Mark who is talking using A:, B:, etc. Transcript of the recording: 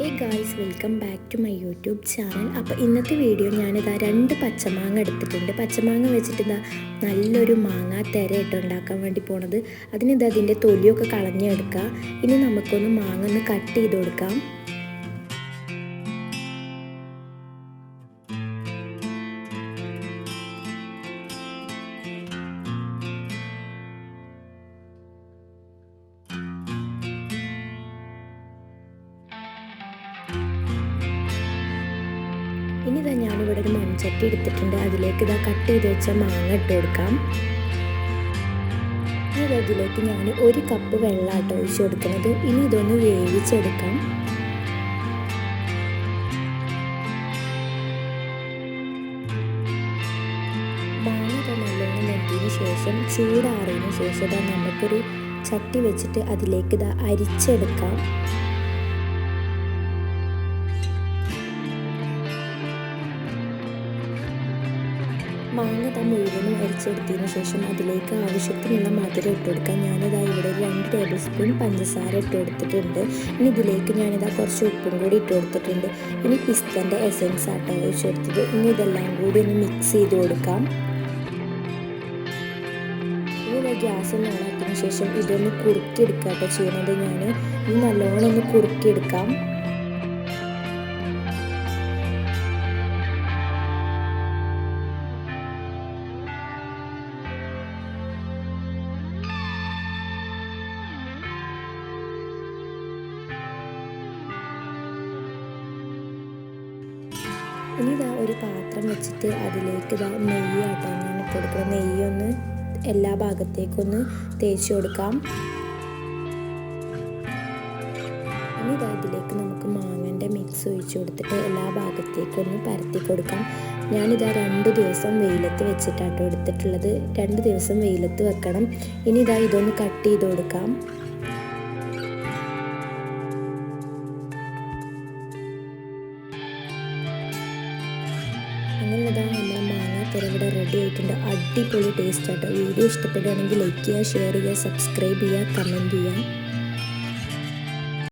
A: Hey guys, welcome back to my YouTube channel. അപ്പോൾ ഇന്നത്തെ video ഞാനിതാ 2 പച്ചമാങ്ങ എടുത്തിട്ടുണ്ട്. പച്ചമാങ്ങ വെച്ചിട്ട് നല്ലൊരു മാങ്ങ തെരയിട്ട് ഉണ്ടാക്കാൻ വേണ്ടി പോണത്. അതിൻ്റെ തൊലിയൊക്കെ കളഞ്ഞെടുക്കുക. ഇനി നമുക്കൊന്ന് മാങ്ങ ഒന്ന് കട്ട് ചെയ്ത് കൊടുക്കാം. ഇനി ഞാനിവിടെ ഒരു മൺചട്ടി എടുത്തിട്ടുണ്ട്. അതിലേക്ക് കട്ട് ചെയ്ത് വെച്ച മാങ്ങ ഇട്ട് കൊടുക്കാം. ഇനി അതിലേക്ക് ഞാൻ 1 കപ്പ് വെള്ളമായിട്ട് ഒഴിച്ച് കൊടുക്കുന്നത്. ഇനി ഇതൊന്ന് വേവിച്ചെടുക്കാം. മാങ്ങ നല്ലോണം വെന്തതിന് ശേഷം ചൂടാറിയതിന് ശേഷം നമുക്കൊരു ചട്ടി വെച്ചിട്ട് അതിലേക്ക് അരിച്ചെടുക്കാം. മാങ്ങ മുഴുവനും അരിച്ചെടുത്തതിന് ശേഷം അതിലേക്ക് ആവശ്യത്തിനുള്ള മധുരം ഇട്ട് കൊടുക്കാം. ഞാനിതാ ഇവിടെ 2 ടേബിൾ സ്പൂൺ പഞ്ചസാര ഇട്ട് കൊടുത്തിട്ടുണ്ട്. ഇനി ഇതിലേക്ക് കുറച്ച് ഉപ്പും കൂടി ഇട്ട് കൊടുത്തിട്ടുണ്ട്. ഇനി പിസ്തൻ്റെ എസൻസ് ആട്ടോ ഒഴിച്ച് കൊടുത്തത്. ഇനി ഇതെല്ലാം കൂടി ഒന്ന് മിക്സ് ചെയ്ത് കൊടുക്കാം. ഇനി ഗ്യാസ് ഒന്ന് ഓണാക്കിയതിന് ശേഷം ഇതൊന്ന് കുറുക്കിയെടുക്കുക കേട്ടോ ചെയ്യുന്നത്. ഇനി നല്ലോണം ഒന്ന് കുറുക്കിയെടുക്കാം. ഇനി ഒരു പാത്രം വെച്ചിട്ട് അതിലേക്ക് നെയ്യാട്ടോ ഞാൻ ഇട്ട് കൊടുക്കണം. നെയ്യൊന്ന് എല്ലാ ഭാഗത്തേക്കൊന്ന് തേച്ച് കൊടുക്കാം. ഇനി ഇതിലേക്ക് നമുക്ക് മാങ്ങൻ്റെ മിക്സ് ഒഴിച്ച് കൊടുത്തിട്ട് എല്ലാ ഭാഗത്തേക്കൊന്ന് പരത്തി കൊടുക്കാം. ഞാനിതാ 2 ദിവസം വെയിലത്ത് വെച്ചിട്ടാട്ടോ എടുത്തിട്ടുള്ളത്. 2 ദിവസം വെയിലത്ത് വെക്കണം. ഇനി ഇതൊന്ന് കട്ട് ചെയ്ത് കൊടുക്കാം. അങ്ങനെ നമ്മുടെ മാങ്ങ തെരവിടെ റെഡി ആയിട്ടുണ്ട്. അടിപൊളി ടേസ്റ്റ് ആട്ടോ. വീഡിയോ ഇഷ്ടപ്പെടുകയാണെങ്കിൽ ലൈക്ക് ചെയ്യുക, ഷെയർ ചെയ്യുക, സബ്സ്ക്രൈബ് ചെയ്യുക, കമൻറ്റ് ചെയ്യുക.